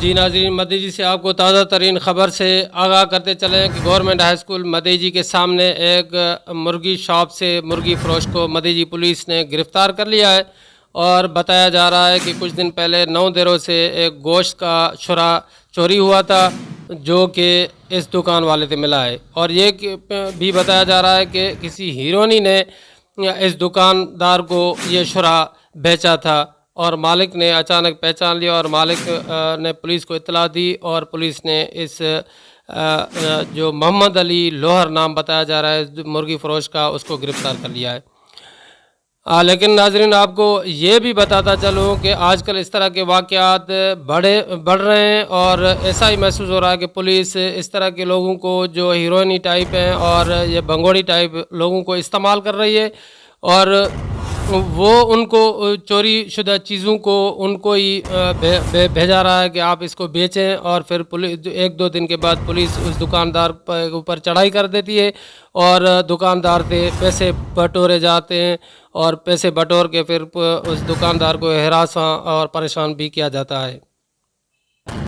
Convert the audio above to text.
جی ناظرین، مدیجی سے آپ کو تازہ ترین خبر سے آگاہ کرتے چلیں کہ گورنمنٹ ہائی اسکول مدیجی کے سامنے ایک مرغی شاپ سے مرغی فروش کو مدیجی پولیس نے گرفتار کر لیا ہے، اور بتایا جا رہا ہے کہ کچھ دن پہلے 9 دنوں سے ایک گوشت کا شرہ چوری ہوا تھا جو کہ اس دکان والے سے ملا ہے، اور یہ بھی بتایا جا رہا ہے کہ کسی ہیرونی نے اس دکاندار کو یہ شرہ بیچا تھا، اور مالک نے اچانک پہچان لیا اور مالک نے پولیس کو اطلاع دی، اور پولیس نے اس جو محمد علی لوہر نام بتایا جا رہا ہے مرغی فروش کا، اس کو گرفتار کر لیا ہے۔ لیکن ناظرین، آپ کو یہ بھی بتاتا چلوں کہ آج کل اس طرح کے واقعات بڑھ رہے ہیں، اور ایسا ہی محسوس ہو رہا ہے کہ پولیس اس طرح کے لوگوں کو جو ہیروئنی ٹائپ ہیں اور یہ بنگوڑی ٹائپ لوگوں کو استعمال کر رہی ہے، اور وہ ان کو چوری شدہ چیزوں کو ان کو ہی بھیجا رہا ہے کہ آپ اس کو بیچیں، اور پھر ایک دو دن کے بعد پولیس اس دکاندار کے اوپر چڑھائی کر دیتی ہے اور دکاندار سے پیسے بٹورے جاتے ہیں، اور پیسے بٹور کے پھر اس دکاندار کو ہراساں اور پریشان بھی کیا جاتا ہے۔